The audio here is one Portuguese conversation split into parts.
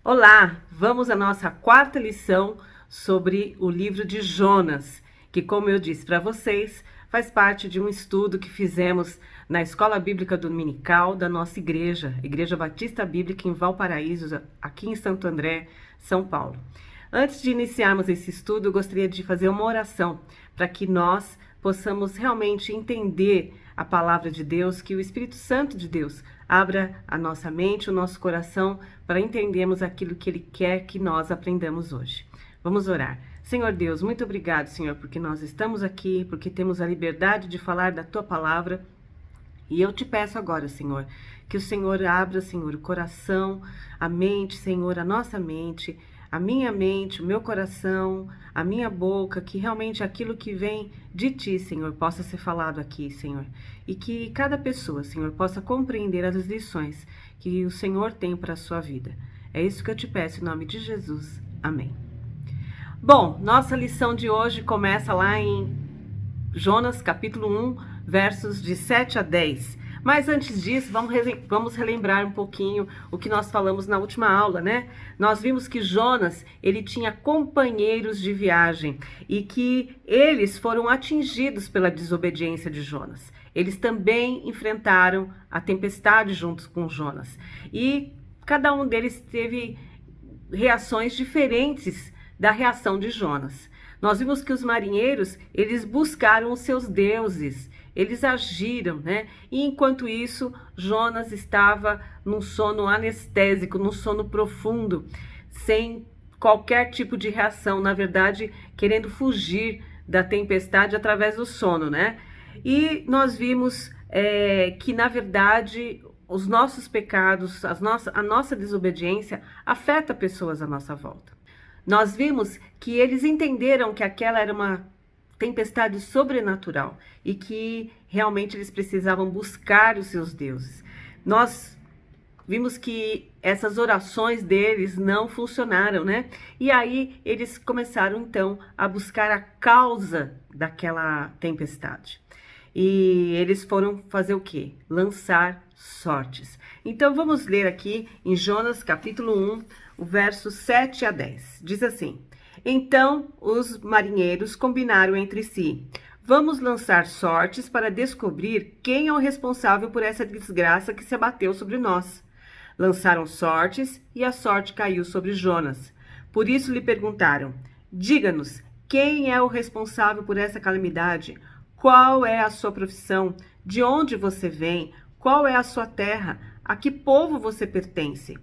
Olá, vamos à nossa quarta lição sobre o livro de Jonas, que, como eu disse para vocês, faz parte de um estudo que fizemos na Escola Bíblica Dominical da nossa igreja, Igreja Batista Bíblica em Valparaíso, aqui em Santo André, São Paulo. Antes de iniciarmos esse estudo, eu gostaria de fazer uma oração para que nós possamos realmente entender a palavra de Deus, que o Espírito Santo de Deus abra a nossa mente, o nosso coração, para entendermos aquilo que Ele quer que nós aprendamos hoje. Vamos orar. Senhor Deus, muito obrigado, Senhor, porque nós estamos aqui, porque temos a liberdade de falar da Tua palavra. E eu te peço agora, Senhor, que o Senhor abra, Senhor, o coração, a mente, Senhor, a nossa mente, a minha mente, o meu coração, a minha boca, que realmente aquilo que vem de Ti, Senhor, possa ser falado aqui, Senhor. E que cada pessoa, Senhor, possa compreender as lições que o Senhor tem para a sua vida. É isso que eu te peço em nome de Jesus. Amém. Bom, nossa lição de hoje começa lá em Jonas, capítulo 1, versos de 7 a 10. Mas antes disso, vamos relembrar um pouquinho o que nós falamos na última aula, né? Nós vimos que Jonas, ele tinha companheiros de viagem e que eles foram atingidos pela desobediência de Jonas. Eles também enfrentaram a tempestade juntos com Jonas. E cada um deles teve reações diferentes da reação de Jonas. Nós vimos que os marinheiros, eles buscaram os seus deuses, eles agiram, né? E enquanto isso, Jonas estava num sono anestésico, num sono profundo, sem qualquer tipo de reação, na verdade, querendo fugir da tempestade através do sono, né? E nós vimos que, na verdade, os nossos pecados, a nossa desobediência afeta pessoas à nossa volta. Nós vimos que eles entenderam que aquela era uma tempestade sobrenatural e que realmente eles precisavam buscar os seus deuses. Nós vimos que essas orações deles não funcionaram, né? E aí eles começaram então a buscar a causa daquela tempestade. E eles foram fazer o quê? Lançar sortes. Então vamos ler aqui em Jonas capítulo 1, o verso 7 a 10. Diz assim: Então os marinheiros combinaram entre si: Vamos lançar sortes para descobrir quem é o responsável por essa desgraça que se abateu sobre nós. Lançaram sortes e a sorte caiu sobre Jonas. Por isso lhe perguntaram: Diga-nos, quem é o responsável por essa calamidade? Qual é a sua profissão? De onde você vem? Qual é a sua terra? A que povo você pertence?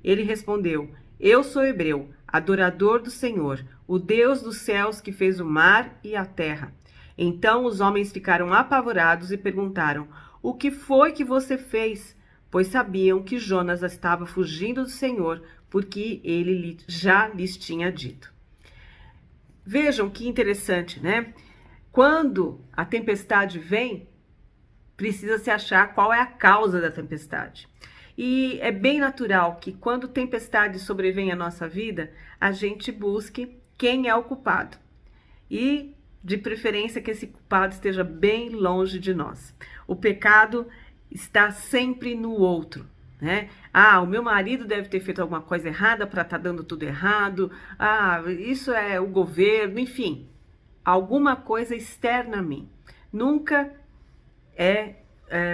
Ele respondeu: Eu sou hebreu, adorador do Senhor, o Deus dos céus que fez o mar e a terra. Então os homens ficaram apavorados e perguntaram: O que foi que você fez? Pois sabiam que Jonas estava fugindo do Senhor, porque ele já lhes tinha dito. Vejam que interessante, né? Quando a tempestade vem, precisa-se achar qual é a causa da tempestade. E é bem natural que quando tempestade sobrevém à nossa vida, a gente busque quem é o culpado. E, de preferência, que esse culpado esteja bem longe de nós. O pecado está sempre no outro, né? Ah, o meu marido deve ter feito alguma coisa errada para estar dando tudo errado. Ah, isso é o governo, enfim. Alguma coisa externa a mim. Nunca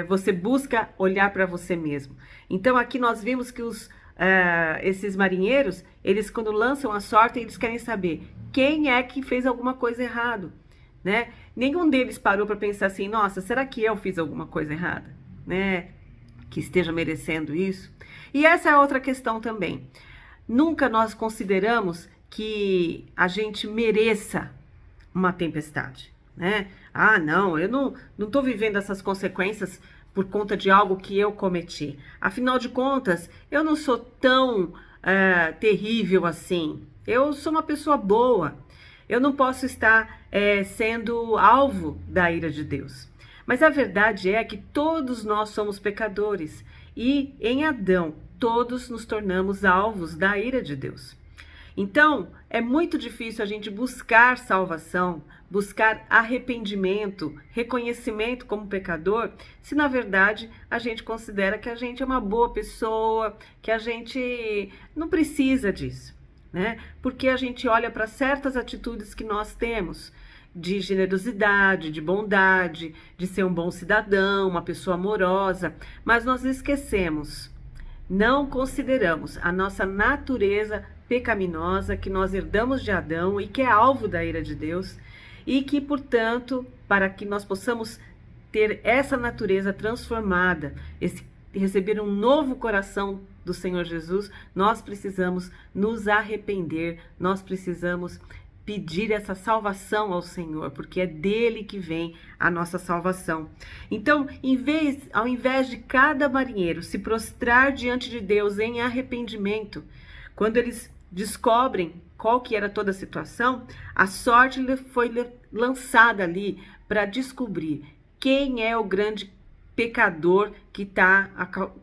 você busca olhar para você mesmo. Então aqui nós vimos que esses marinheiros, eles quando lançam a sorte, eles querem saber quem é que fez alguma coisa errada, né? Nenhum deles parou para pensar assim: nossa, será que eu fiz alguma coisa errada, né? Que esteja merecendo isso. E essa é outra questão também. Nunca nós consideramos que a gente mereça uma tempestade, né? Ah, não, eu não estou vivendo essas consequências por conta de algo que eu cometi. Afinal de contas, eu não sou tão terrível assim. Eu sou uma pessoa boa. Eu não posso estar sendo alvo da ira de Deus. Mas a verdade é que todos nós somos pecadores e em Adão todos nos tornamos alvos da ira de Deus. Então, é muito difícil a gente buscar salvação, buscar arrependimento, reconhecimento como pecador, se na verdade a gente considera que a gente é uma boa pessoa, que a gente não precisa disso, né? Porque a gente olha para certas atitudes que nós temos, de generosidade, de bondade, de ser um bom cidadão, uma pessoa amorosa, mas nós esquecemos, não consideramos a nossa natureza pecaminosa que nós herdamos de Adão e que é alvo da ira de Deus e que, portanto, para que nós possamos ter essa natureza transformada, receber um novo coração do Senhor Jesus, nós precisamos nos arrepender, nós precisamos pedir essa salvação ao Senhor, porque é dele que vem a nossa salvação. Então, ao invés de cada marinheiro se prostrar diante de Deus em arrependimento, quando eles descobrem qual que era toda a situação, a sorte foi lançada ali para descobrir quem é o grande pecador que está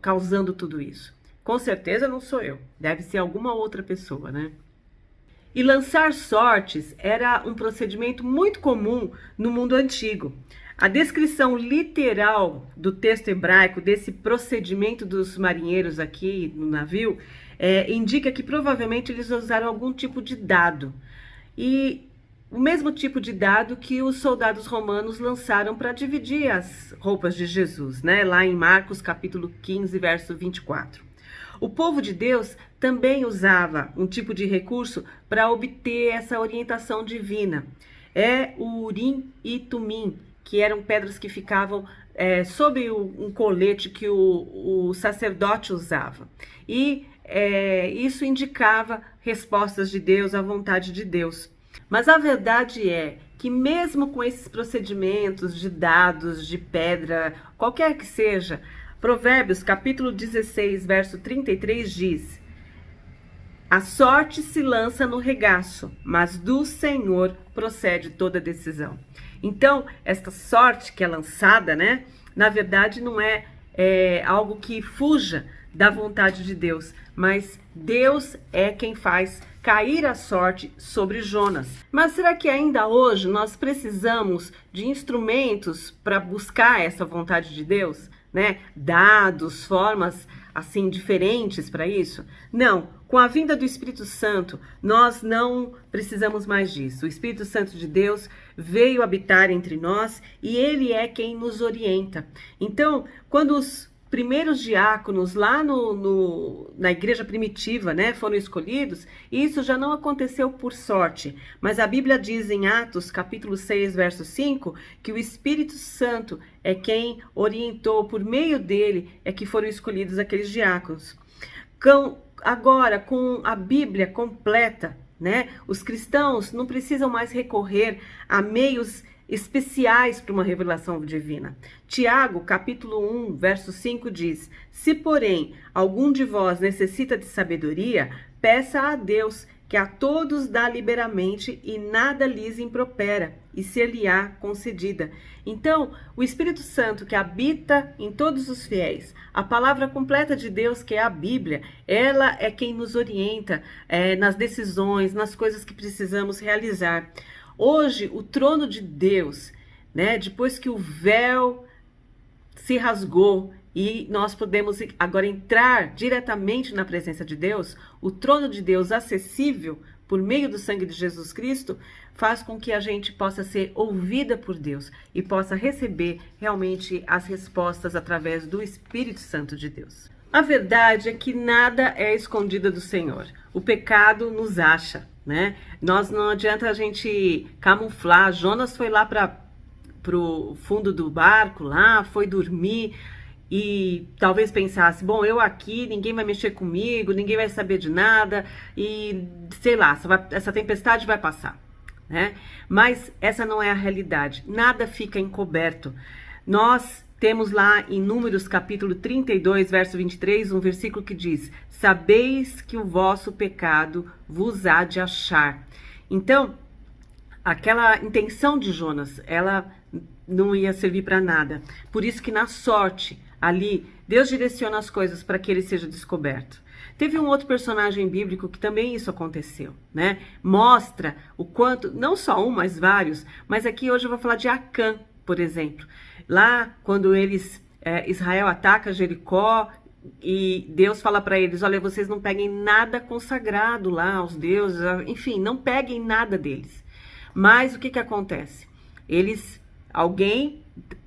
causando tudo isso. Com certeza não sou eu, deve ser alguma outra pessoa, né? E lançar sortes era um procedimento muito comum no mundo antigo. A descrição literal do texto hebraico desse procedimento dos marinheiros aqui no navio indica que provavelmente eles usaram algum tipo de dado. E o mesmo tipo de dado que os soldados romanos lançaram para dividir as roupas de Jesus, né? Lá em Marcos capítulo 15, verso 24. O povo de Deus também usava um tipo de recurso para obter essa orientação divina. É o Urim e Tumim, que eram pedras que ficavam sob um colete que o sacerdote usava. E isso indicava respostas de Deus, à vontade de Deus. Mas a verdade é que mesmo com esses procedimentos de dados, de pedra, qualquer que seja, Provérbios, capítulo 16, verso 33 diz: a sorte se lança no regaço, mas do Senhor procede toda decisão. Então, esta sorte que é lançada, né, na verdade não é algo que fuja da vontade de Deus, mas Deus é quem faz cair a sorte sobre Jonas. Mas será que ainda hoje nós precisamos de instrumentos para buscar essa vontade de Deus? Né? Dados, formas assim diferentes para isso? Não, com a vinda do Espírito Santo, nós não precisamos mais disso. O Espírito Santo de Deus veio habitar entre nós e ele é quem nos orienta. Então, quando os primeiros diáconos lá na igreja primitiva, né, foram escolhidos, isso já não aconteceu por sorte, mas a Bíblia diz em Atos capítulo 6, verso 5, que o Espírito Santo é quem orientou, por meio dele é que foram escolhidos aqueles diáconos. Agora, com a Bíblia completa, né, os cristãos não precisam mais recorrer a meios especiais para uma revelação divina. Tiago, capítulo 1, verso 5 diz: se, porém, algum de vós necessita de sabedoria, peça a Deus, que a todos dá liberamente e nada lhes impropera, e ser-lhe-á concedida. Então, o Espírito Santo que habita em todos os fiéis, a palavra completa de Deus, que é a Bíblia, ela é quem nos orienta nas decisões, nas coisas que precisamos realizar. Hoje, o trono de Deus, né, depois que o véu se rasgou e nós podemos agora entrar diretamente na presença de Deus, o trono de Deus acessível por meio do sangue de Jesus Cristo, faz com que a gente possa ser ouvida por Deus e possa receber realmente as respostas através do Espírito Santo de Deus. A verdade é que nada é escondido do Senhor. O pecado nos acha, né? Não adianta a gente camuflar. Jonas foi lá para o fundo do barco, lá, foi dormir e talvez pensasse, bom, eu aqui, ninguém vai mexer comigo, ninguém vai saber de nada e, sei lá, essa tempestade vai passar, né? Mas essa não é a realidade. Nada fica encoberto. Nós temos lá em Números capítulo 32, verso 23, um versículo que diz: sabeis que o vosso pecado vos há de achar. Então, aquela intenção de Jonas, ela não ia servir para nada. Por isso que na sorte, ali, Deus direciona as coisas para que ele seja descoberto. Teve um outro personagem bíblico que também isso aconteceu, né? Mostra o quanto, não só um, mas vários, mas aqui hoje eu vou falar de Acã, por exemplo. Lá, quando Israel ataca Jericó, e Deus fala para eles, olha, vocês não peguem nada consagrado lá aos deuses, enfim, não peguem nada deles. Mas o que acontece? Alguém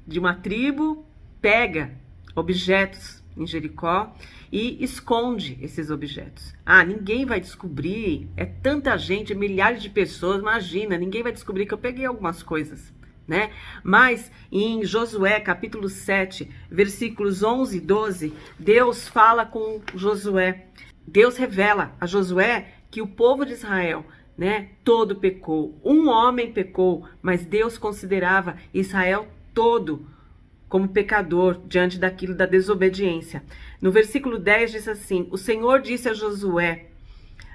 de uma tribo pega objetos em Jericó e esconde esses objetos. Ah, ninguém vai descobrir, é tanta gente, milhares de pessoas, imagina, ninguém vai descobrir que eu peguei algumas coisas, né? Mas em Josué, capítulo 7, versículos 11 e 12, Deus fala com Josué. Deus revela a Josué que o povo de Israel, né, todo pecou. Um homem pecou, mas Deus considerava Israel todo como pecador diante daquilo da desobediência. No versículo 10 diz assim: o Senhor disse a Josué: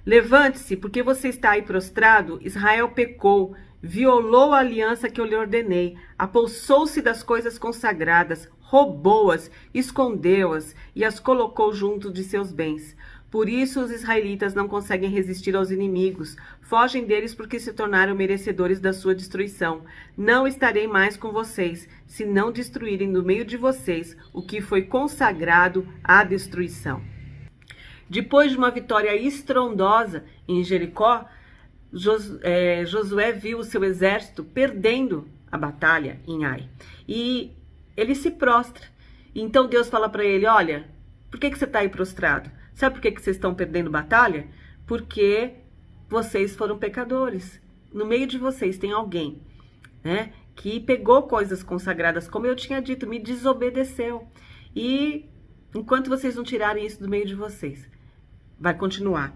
levante-se, porque você está aí prostrado. Israel pecou, violou a aliança que eu lhe ordenei, apossou-se das coisas consagradas, roubou-as, escondeu-as e as colocou junto de seus bens. Por isso os israelitas não conseguem resistir aos inimigos, fogem deles porque se tornaram merecedores da sua destruição. Não estarei mais com vocês, se não destruírem no meio de vocês o que foi consagrado à destruição. Depois de uma vitória estrondosa em Jericó, Josué viu o seu exército perdendo a batalha em Ai. E ele se prostra. Então Deus fala para ele, olha, por que você está aí prostrado? Sabe por que vocês estão perdendo batalha? Porque vocês foram pecadores. No meio de vocês tem alguém, né, que pegou coisas consagradas, como eu tinha dito, me desobedeceu. E enquanto vocês não tirarem isso do meio de vocês, vai continuar.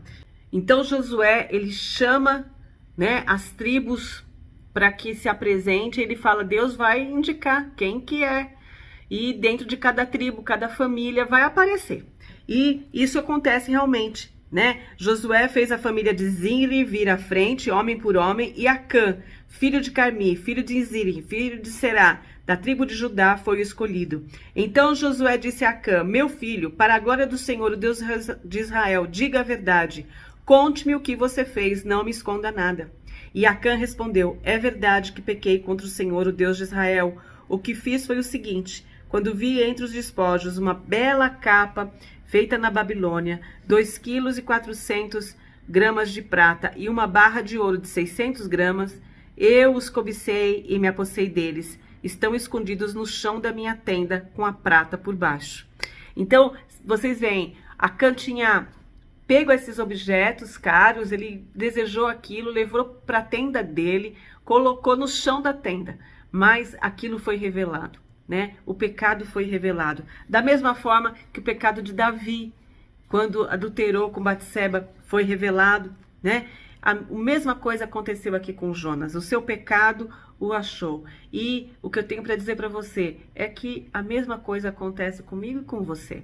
Então Josué, ele chama, né, as tribos para que se apresente. Ele fala, Deus vai indicar quem que é. E dentro de cada tribo, cada família vai aparecer. E isso acontece realmente, né? Josué fez a família de Zinri vir à frente, homem por homem, e Acã, filho de Carmi, filho de Zinri, filho de Será, da tribo de Judá, foi o escolhido. Então Josué disse a Acã, meu filho, para a glória do Senhor, o Deus de Israel, diga a verdade. Conte-me o que você fez, não me esconda nada. E Acã respondeu, é verdade que pequei contra o Senhor, o Deus de Israel. O que fiz foi o seguinte, quando vi entre os despojos uma bela capa feita na Babilônia, 2,4 kg de prata e uma barra de ouro de 600 gramas, eu os cobicei e me apossei deles. Estão escondidos no chão da minha tenda com a prata por baixo. Então, vocês veem, Acã tinha pego esses objetos caros, ele desejou aquilo, levou para a tenda dele, colocou no chão da tenda, mas aquilo foi revelado. Né? O pecado foi revelado. Da mesma forma que o pecado de Davi, quando adulterou com Batseba, foi revelado, né? A mesma coisa aconteceu aqui com Jonas. O seu pecado o achou. E o que eu tenho para dizer para você é que a mesma coisa acontece comigo e com você.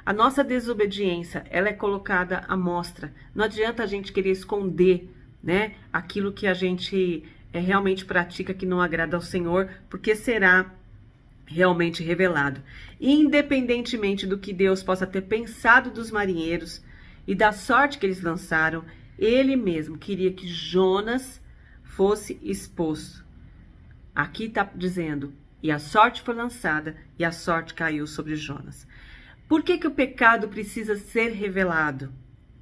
A nossa desobediência, ela é colocada à mostra. Não adianta a gente querer esconder, né, aquilo que a gente realmente pratica que não agrada ao Senhor, porque será realmente revelado. Independentemente do que Deus possa ter pensado dos marinheiros e da sorte que eles lançaram, ele mesmo queria que Jonas fosse exposto. Aqui está dizendo, e a sorte foi lançada e a sorte caiu sobre Jonas. Por que o pecado precisa ser revelado?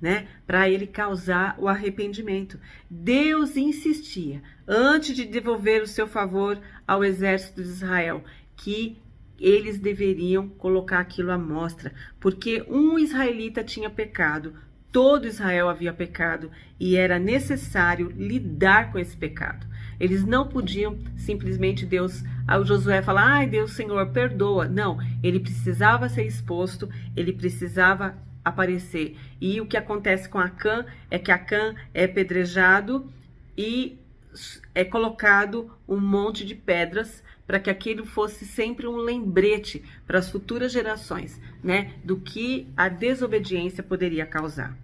Né? Para ele causar o arrependimento. Deus insistia, antes de devolver o seu favor ao exército de Israel, que eles deveriam colocar aquilo à mostra, porque um israelita tinha pecado, todo Israel havia pecado e era necessário lidar com esse pecado. Eles não podiam simplesmente ao Josué falar, ai Deus, Senhor, perdoa. Não, ele precisava ser exposto, ele precisava aparecer. E o que acontece com Acã é que Acã é apedrejado e é colocado um monte de pedras para que aquilo fosse sempre um lembrete para as futuras gerações, né, do que a desobediência poderia causar.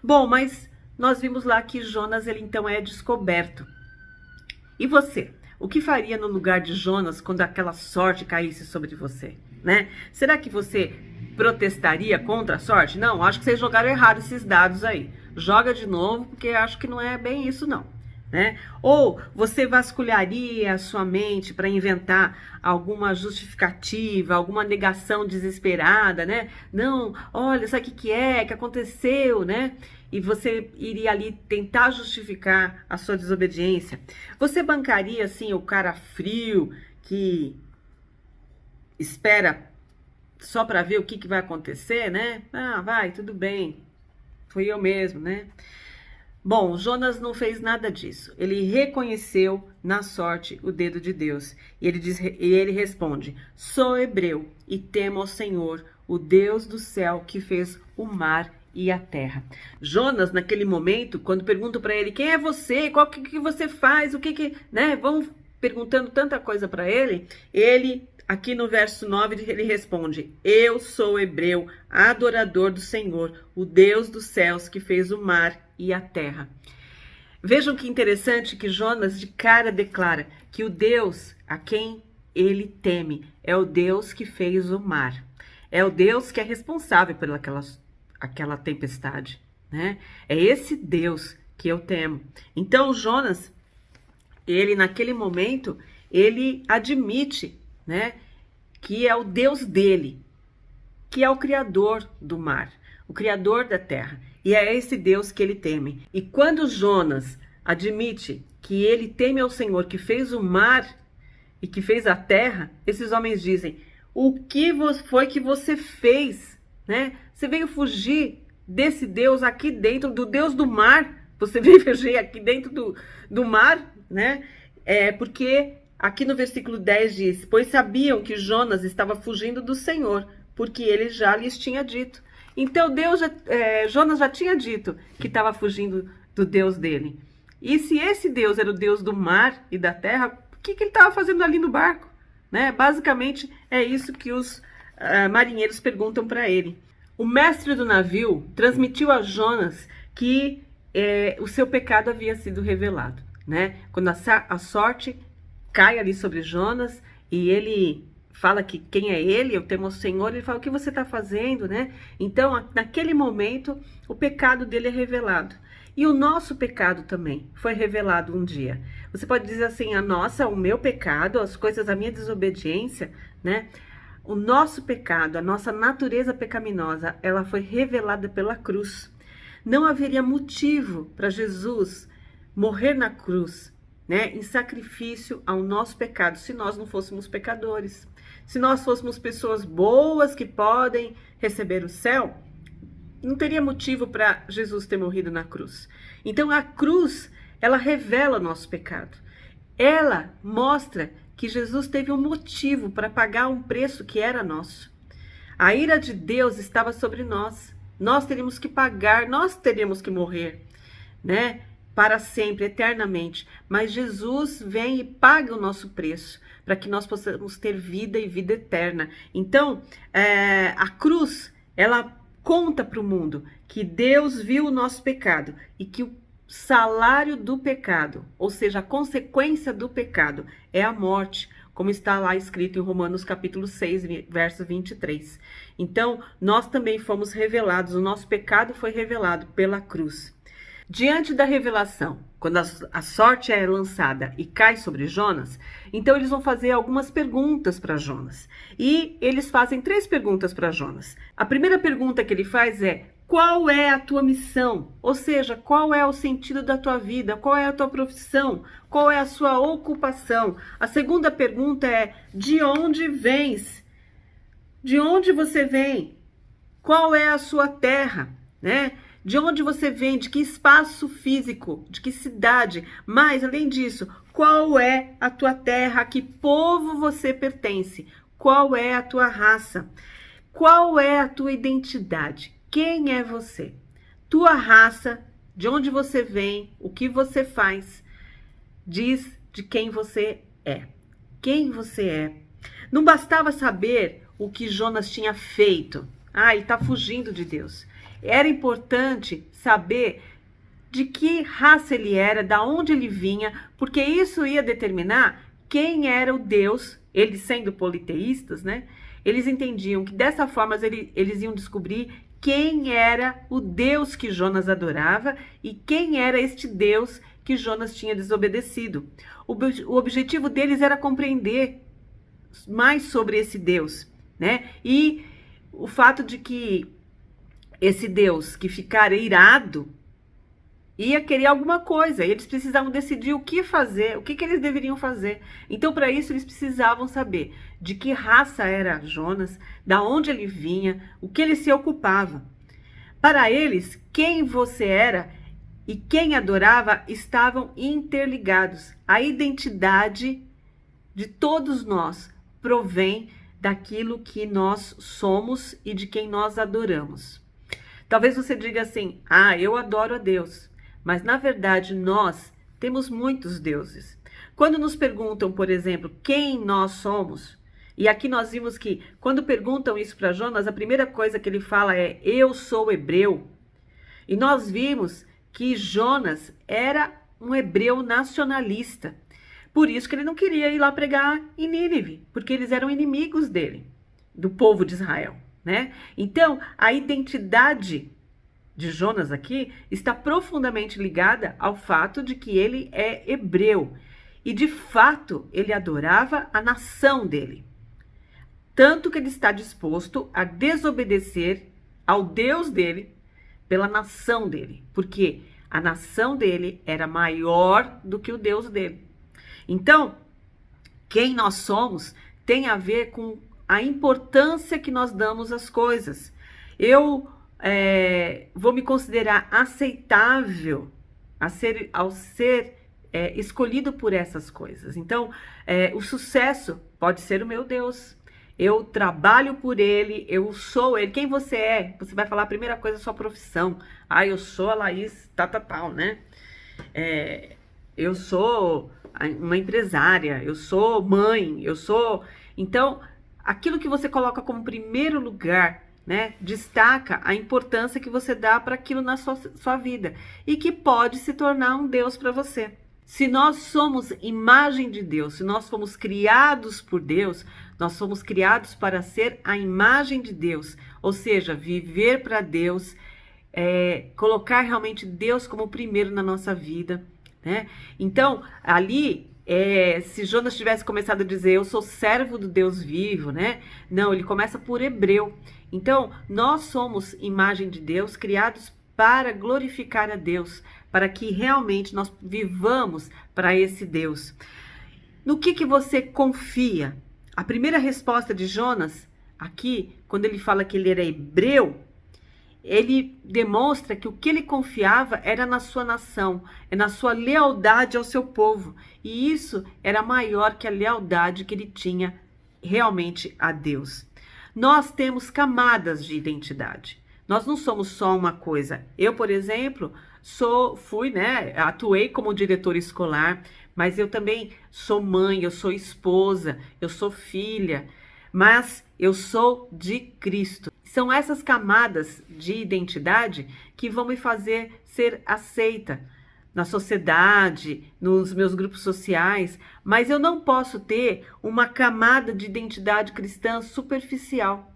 Bom, mas nós vimos lá que Jonas, ele então é descoberto. E você? O que faria no lugar de Jonas quando aquela sorte caísse sobre você? né? Será que você protestaria contra a sorte? Não, acho que vocês jogaram errado esses dados aí. Joga de novo, porque acho que não é bem isso, não. Né? Ou você vasculharia a sua mente para inventar alguma justificativa, alguma negação desesperada, né? Não, olha, sabe o que é, que aconteceu, né? E você iria ali tentar justificar a sua desobediência. Você bancaria, assim, o cara frio que espera só para ver o que vai acontecer, né? Ah, vai, tudo bem, fui eu mesmo, né? Bom, Jonas não fez nada disso. Ele reconheceu na sorte o dedo de Deus. E ele responde: sou hebreu e temo ao Senhor, o Deus do céu que fez o mar e a terra. Jonas, naquele momento, quando perguntam para ele: quem é você? Qual que você faz? O que, né? Vão perguntando tanta coisa para ele. Ele, aqui no verso 9, ele responde: eu sou hebreu, adorador do Senhor, o Deus dos céus que fez o mar e a terra. Vejam que interessante que Jonas de cara declara que o Deus a quem ele teme é o Deus que fez o mar. É o Deus que é responsável por aquela tempestade, né? É esse Deus que eu temo. Então Jonas, ele naquele momento, ele admite, né, que é o Deus dele, que é o criador do mar, o criador da terra. E é esse Deus que ele teme. E quando Jonas admite que ele teme ao Senhor que fez o mar e que fez a terra, esses homens dizem: o que foi que você fez, né? Você veio fugir desse Deus aqui dentro, do Deus do mar. Você veio fugir aqui dentro do mar, né? Porque aqui no versículo 10 diz: pois sabiam que Jonas estava fugindo do Senhor, porque ele já lhes tinha dito. Então Jonas já tinha dito que estava fugindo do Deus dele. E se esse Deus era o Deus do mar e da terra, o que ele estava fazendo ali no barco? Né? Basicamente é isso que os marinheiros perguntam para ele. O mestre do navio transmitiu a Jonas que o seu pecado havia sido revelado. Né? Quando a sorte cai ali sobre Jonas e ele fala que quem é ele, eu temo ao Senhor, ele fala: o que você está fazendo, né? Então, naquele momento, o pecado dele é revelado. E o nosso pecado também foi revelado um dia. Você pode dizer assim: o meu pecado, as coisas da minha desobediência, né? O nosso pecado, a nossa natureza pecaminosa, ela foi revelada pela cruz. Não haveria motivo para Jesus morrer na cruz, né, em sacrifício ao nosso pecado, se nós não fôssemos pecadores. Se nós fôssemos pessoas boas que podem receber o céu, não teria motivo para Jesus ter morrido na cruz. Então a cruz, ela revela o nosso pecado. Ela mostra que Jesus teve um motivo para pagar um preço que era nosso. A ira de Deus estava sobre nós. Nós teríamos que pagar, nós teríamos que morrer, né? Para sempre, eternamente. Mas Jesus vem e paga o nosso preço para que nós possamos ter vida e vida eterna. Então, a cruz, ela conta para o mundo que Deus viu o nosso pecado e que o salário do pecado, ou seja, a consequência do pecado, é a morte, como está lá escrito em Romanos capítulo 6, verso 23. Então, nós também fomos revelados, o nosso pecado foi revelado pela cruz. Diante da revelação, quando a sorte é lançada e cai sobre Jonas, então eles vão fazer algumas perguntas para Jonas. E eles fazem 3 perguntas para Jonas. A primeira pergunta que ele faz é: qual é a tua missão? Ou seja, qual é o sentido da tua vida? Qual é a tua profissão? Qual é a sua ocupação? A segunda pergunta é: de onde vens? De onde você vem? Qual é a sua terra? Né? De onde você vem, de que espaço físico, de que cidade. Mas, além disso, qual é a tua terra, a que povo você pertence? Qual é a tua raça? Qual é a tua identidade? Quem é você? Tua raça, de onde você vem, o que você faz, diz de quem você é. Quem você é. Não bastava saber o que Jonas tinha feito. Ele está fugindo de Deus. Era importante saber de que raça ele era, da onde ele vinha, porque isso ia determinar quem era o Deus, eles sendo politeístas, né? Eles entendiam que dessa forma eles iam descobrir quem era o Deus que Jonas adorava e quem era este Deus que Jonas tinha desobedecido. O objetivo deles era compreender mais sobre esse Deus, né? E o fato de que esse Deus que ficara irado ia querer alguma coisa, e eles precisavam decidir o que fazer, o que eles deveriam fazer. Então, para isso, eles precisavam saber de que raça era Jonas, da onde ele vinha, o que ele se ocupava. Para eles, quem você era e quem adorava estavam interligados. A identidade de todos nós provém daquilo que nós somos e de quem nós adoramos. Talvez você diga assim: ah, eu adoro a Deus. Mas, na verdade, nós temos muitos deuses. Quando nos perguntam, por exemplo, quem nós somos, e aqui nós vimos que, quando perguntam isso para Jonas, a primeira coisa que ele fala é: eu sou hebreu. E nós vimos que Jonas era um hebreu nacionalista. Por isso que ele não queria ir lá pregar em Nínive, porque eles eram inimigos dele, do povo de Israel, né? Então, a identidade de Jonas aqui está profundamente ligada ao fato de que ele é hebreu e de fato ele adorava a nação dele, tanto que ele está disposto a desobedecer ao Deus dele pela nação dele, porque a nação dele era maior do que o Deus dele. Então, quem nós somos tem a ver com a importância que nós damos às coisas. Eu vou me considerar aceitável ao ser escolhido por essas coisas. Então, o sucesso pode ser o meu Deus. Eu trabalho por ele, eu sou ele. Quem você é? Você vai falar a primeira coisa, a sua profissão. Ah, eu sou a Laís, tal, né? Eu sou uma empresária, eu sou mãe, eu sou... Então, aquilo que você coloca como primeiro lugar, né, destaca a importância que você dá para aquilo na sua vida e que pode se tornar um Deus para você. Se nós somos imagem de Deus, se nós fomos criados por Deus, nós fomos criados para ser a imagem de Deus, ou seja, viver para Deus, colocar realmente Deus como primeiro na nossa vida, né? Então, ali, se Jonas tivesse começado a dizer, eu sou servo do Deus vivo, né? Não, ele começa por hebreu. Então, nós somos imagem de Deus, criados para glorificar a Deus, para que realmente nós vivamos para esse Deus. No que você confia? A primeira resposta de Jonas, aqui, quando ele fala que ele era hebreu, ele demonstra que o que ele confiava era na sua nação, na sua lealdade ao seu povo. E isso era maior que a lealdade que ele tinha realmente a Deus. Nós temos camadas de identidade. Nós não somos só uma coisa. Eu, por exemplo, atuei como diretora escolar, mas eu também sou mãe, eu sou esposa, eu sou filha, mas eu sou de Cristo. São essas camadas de identidade que vão me fazer ser aceita na sociedade, nos meus grupos sociais, mas eu não posso ter uma camada de identidade cristã superficial,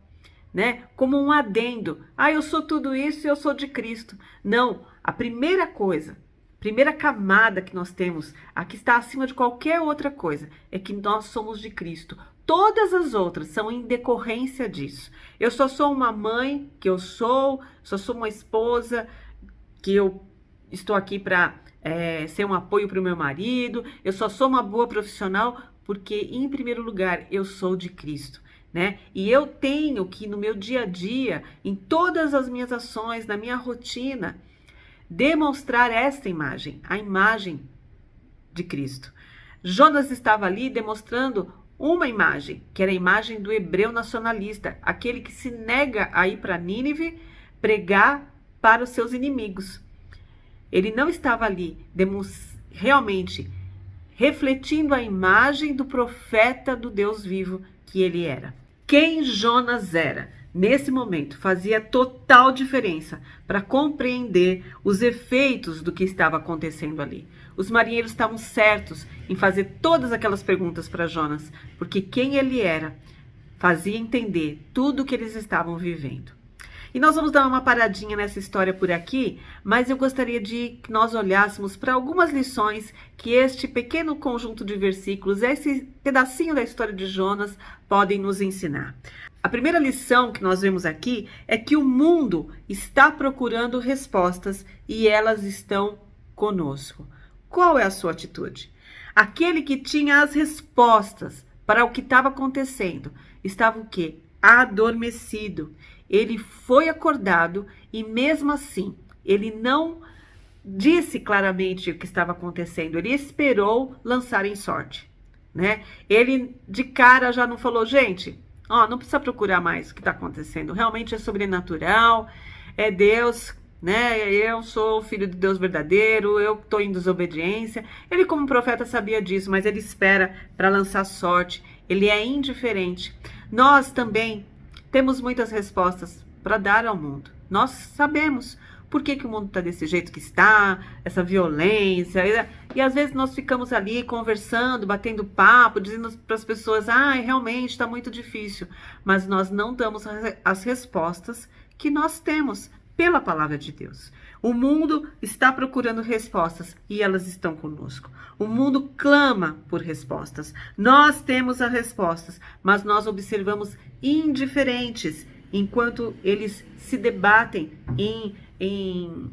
né? Como um adendo. Ah, eu sou tudo isso e eu sou de Cristo. Não, a primeira coisa, primeira camada que nós temos, a que está acima de qualquer outra coisa, é que nós somos de Cristo. Todas as outras são em decorrência disso. Eu só sou uma mãe, só sou uma esposa, que eu estou aqui para ser um apoio para o meu marido, eu só sou uma boa profissional porque, em primeiro lugar, eu sou de Cristo, né? E eu tenho que, no meu dia a dia, em todas as minhas ações, na minha rotina, demonstrar esta imagem, a imagem de Cristo. Jonas estava ali demonstrando uma imagem, que era a imagem do hebreu nacionalista, aquele que se nega a ir para Nínive pregar para os seus inimigos. Ele não estava ali realmente refletindo a imagem do profeta do Deus vivo que ele era. Quem Jonas era, nesse momento, fazia total diferença para compreender os efeitos do que estava acontecendo ali. Os marinheiros estavam certos em fazer todas aquelas perguntas para Jonas, porque quem ele era fazia entender tudo o que eles estavam vivendo. E nós vamos dar uma paradinha nessa história por aqui, mas eu gostaria de que nós olhássemos para algumas lições que este pequeno conjunto de versículos, esse pedacinho da história de Jonas, podem nos ensinar. A primeira lição que nós vemos aqui é que o mundo está procurando respostas e elas estão conosco. Qual é a sua atitude? Aquele que tinha as respostas para o que estava acontecendo estava o quê? Adormecido. Ele foi acordado e mesmo assim, ele não disse claramente o que estava acontecendo. Ele esperou lançarem sorte, né? Ele de cara já não falou, gente, não precisa procurar mais o que está acontecendo. Realmente é sobrenatural, é Deus, né? Eu sou filho de Deus verdadeiro, eu estou em desobediência. Ele como profeta sabia disso, mas ele espera para lançar sorte. Ele é indiferente. Nós também temos muitas respostas para dar ao mundo. Nós sabemos por que o mundo está desse jeito que está, essa violência. E às vezes nós ficamos ali conversando, batendo papo, dizendo para as pessoas, realmente está muito difícil. Mas nós não damos as respostas que nós temos pela palavra de Deus. O mundo está procurando respostas e elas estão conosco. O mundo clama por respostas. Nós temos as respostas, mas nós observamos indiferentes enquanto eles se debatem em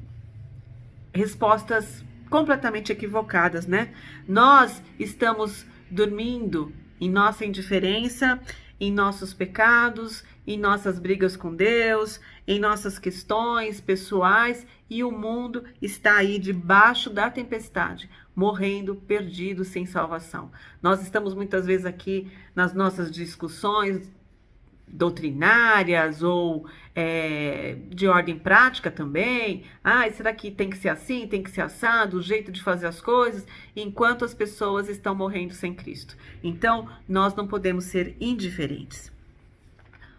respostas completamente equivocadas, né? Nós estamos dormindo em nossa indiferença, em nossos pecados, em nossas brigas com Deus, em nossas questões pessoais, e o mundo está aí debaixo da tempestade, morrendo, perdido, sem salvação. Nós estamos muitas vezes aqui nas nossas discussões doutrinárias ou de ordem prática também. Será que tem que ser assim, tem que ser assado, o jeito de fazer as coisas, enquanto as pessoas estão morrendo sem Cristo. Então, nós não podemos ser indiferentes.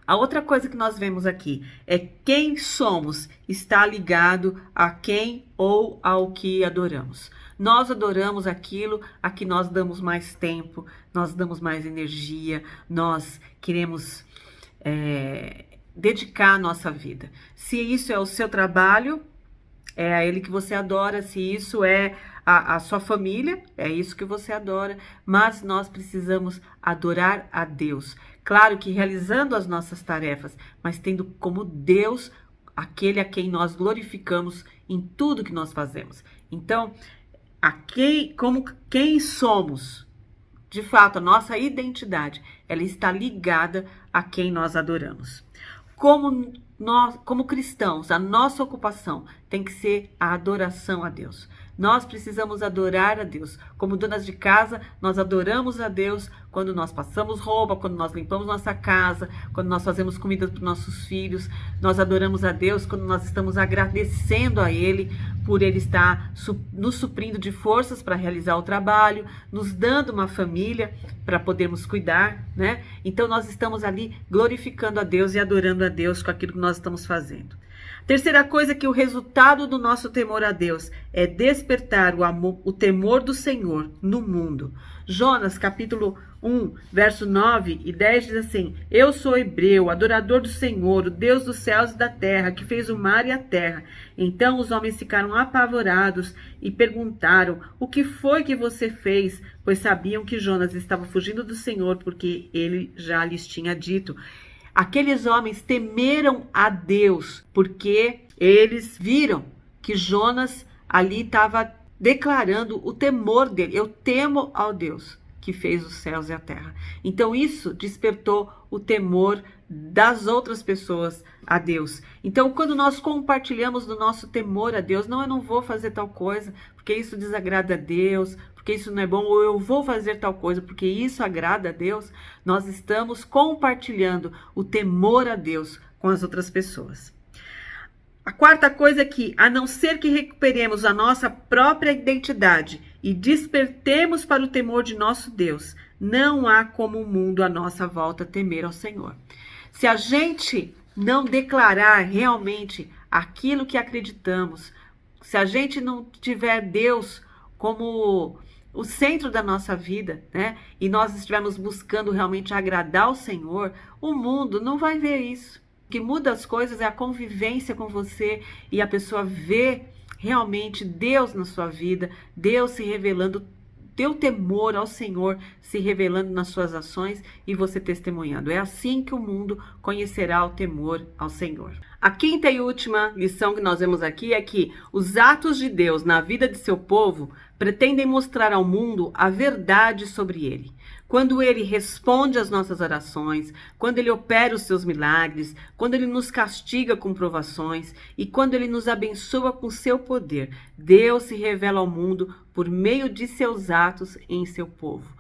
A outra coisa que nós vemos aqui é quem somos está ligado a quem ou ao que adoramos. Nós adoramos aquilo a que nós damos mais tempo, nós damos mais energia, nós queremos dedicar a nossa vida. Se isso é o seu trabalho, é a ele que você adora. Se isso é a sua família, é isso que você adora. Mas nós precisamos adorar a Deus. Claro que realizando as nossas tarefas, mas tendo como Deus aquele a quem nós glorificamos em tudo que nós fazemos. Então, quem somos, de fato, a nossa identidade, ela está ligada a quem nós adoramos. Como cristãos, a nossa ocupação tem que ser a adoração a Deus. Nós precisamos adorar a Deus. Como donas de casa, nós adoramos a Deus quando nós passamos roupa, quando nós limpamos nossa casa, quando nós fazemos comida para os nossos filhos. Nós adoramos a Deus quando nós estamos agradecendo a Ele por Ele estar nos suprindo de forças para realizar o trabalho, nos dando uma família para podermos cuidar, né? Então nós estamos ali glorificando a Deus e adorando a Deus com aquilo que nós estamos fazendo. Terceira coisa é que o resultado do nosso temor a Deus é despertar o temor do Senhor no mundo. Jonas, capítulo 1, verso 9 e 10 diz assim: Eu sou hebreu, adorador do Senhor, o Deus dos céus e da terra, que fez o mar e a terra. Então os homens ficaram apavorados e perguntaram: O que foi que você fez? Pois sabiam que Jonas estava fugindo do Senhor, porque ele já lhes tinha dito. Aqueles homens temeram a Deus, porque eles viram que Jonas ali estava declarando o temor dele. Eu temo ao Deus que fez os céus e a terra. Então isso despertou o temor das outras pessoas a Deus. Então quando nós compartilhamos do nosso temor a Deus, eu não vou fazer tal coisa porque isso desagrada a Deus, porque isso não é bom, ou eu vou fazer tal coisa porque isso agrada a Deus, nós estamos compartilhando o temor a Deus com as outras pessoas. A quarta coisa é que, a não ser que recuperemos a nossa própria identidade e despertemos para o temor de nosso Deus, não há como o mundo à nossa volta temer ao Senhor. Se a gente não declarar realmente aquilo que acreditamos, se a gente não tiver Deus como o centro da nossa vida, né? E nós estivermos buscando realmente agradar ao Senhor, o mundo não vai ver isso. O que muda as coisas é a convivência com você e a pessoa ver realmente Deus na sua vida, Deus se revelando, teu temor ao Senhor se revelando nas suas ações e você testemunhando. É assim que o mundo conhecerá o temor ao Senhor. A quinta e última lição que nós vemos aqui é que os atos de Deus na vida de seu povo pretendem mostrar ao mundo a verdade sobre ele. Quando ele responde às nossas orações, quando ele opera os seus milagres, quando ele nos castiga com provações e quando ele nos abençoa com seu poder, Deus se revela ao mundo por meio de seus atos em seu povo.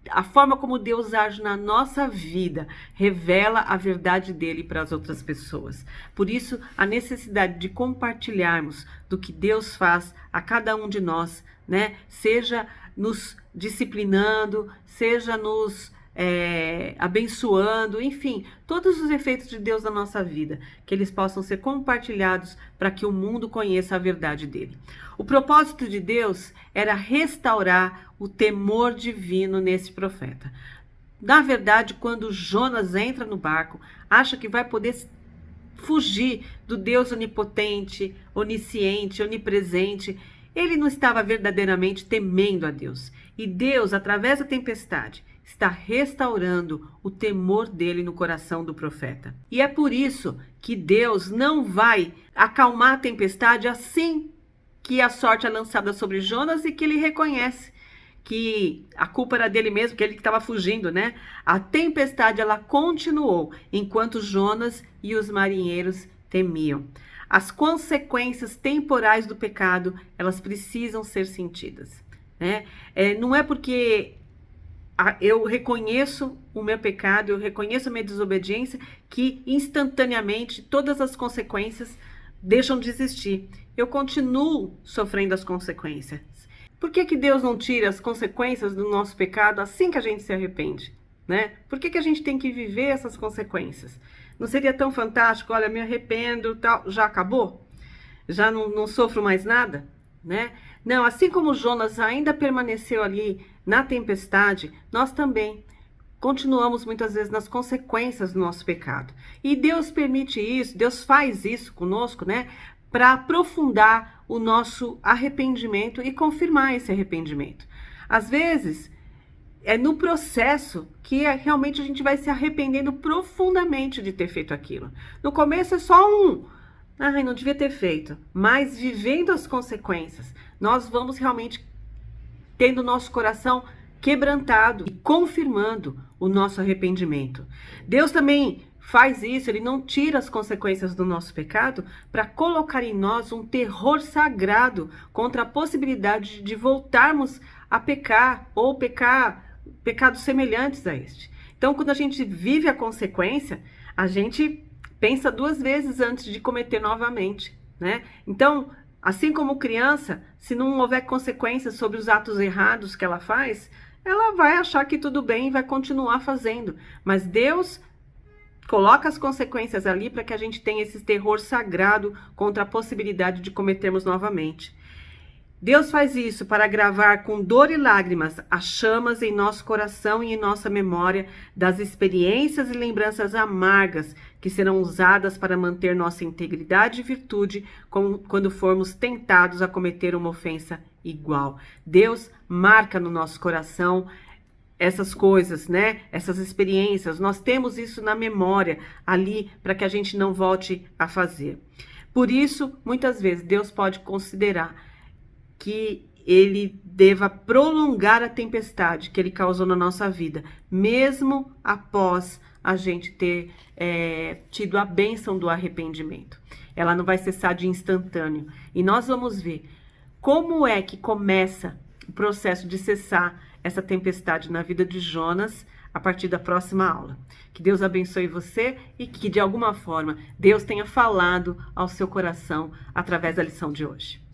A forma como Deus age na nossa vida revela a verdade dele para as outras pessoas. Por isso, a necessidade de compartilharmos do que Deus faz a cada um de nós, né? Seja nos disciplinando, seja nos abençoando, enfim, todos os efeitos de Deus na nossa vida, que eles possam ser compartilhados para que o mundo conheça a verdade dele. O propósito de Deus era restaurar o temor divino nesse profeta. Na verdade, quando Jonas entra no barco, acha que vai poder fugir do Deus onipotente, onisciente, onipresente, ele não estava verdadeiramente temendo a Deus. E Deus, através da tempestade, está restaurando o temor dele no coração do profeta. E é por isso que Deus não vai acalmar a tempestade assim que a sorte é lançada sobre Jonas e que ele reconhece que a culpa era dele mesmo, que ele estava fugindo, né? A tempestade, ela continuou enquanto Jonas e os marinheiros temiam. As consequências temporais do pecado, elas precisam ser sentidas, né? Não é porque eu reconheço o meu pecado, eu reconheço a minha desobediência, que instantaneamente todas as consequências deixam de existir. Eu continuo sofrendo as consequências. Por que Deus não tira as consequências do nosso pecado assim que a gente se arrepende, né? Por que a gente tem que viver essas consequências? Não seria tão fantástico? Olha, me arrependo, tal, já acabou? Já não sofro mais nada, né? Não, assim como Jonas ainda permaneceu ali na tempestade, nós também continuamos muitas vezes nas consequências do nosso pecado. E Deus permite isso, Deus faz isso conosco, né? Para aprofundar o nosso arrependimento e confirmar esse arrependimento. Às vezes, é no processo que realmente a gente vai se arrependendo profundamente de ter feito aquilo. No começo é só não devia ter feito. Mas vivendo as consequências, nós vamos realmente tendo o nosso coração quebrantado e confirmando o nosso arrependimento. Deus também faz isso, ele não tira as consequências do nosso pecado para colocar em nós um terror sagrado contra a possibilidade de voltarmos a pecar ou pecados semelhantes a este. Então, quando a gente vive a consequência, a gente pensa duas vezes antes de cometer novamente, né? Então, assim como criança, se não houver consequências sobre os atos errados que ela faz, ela vai achar que tudo bem e vai continuar fazendo. Mas Deus coloca as consequências ali para que a gente tenha esse terror sagrado contra a possibilidade de cometermos novamente. Deus faz isso para gravar com dor e lágrimas as chamas em nosso coração e em nossa memória das experiências e lembranças amargas que serão usadas para manter nossa integridade e virtude quando formos tentados a cometer uma ofensa igual. Deus marca no nosso coração essas coisas, né? Essas experiências, nós temos isso na memória ali para que a gente não volte a fazer. Por isso, muitas vezes, Deus pode considerar que ele deva prolongar a tempestade que ele causou na nossa vida, mesmo após a gente ter tido a bênção do arrependimento. Ela não vai cessar de instantâneo. E nós vamos ver como é que começa o processo de cessar essa tempestade na vida de Jonas a partir da próxima aula. Que Deus abençoe você e que, de alguma forma, Deus tenha falado ao seu coração através da lição de hoje.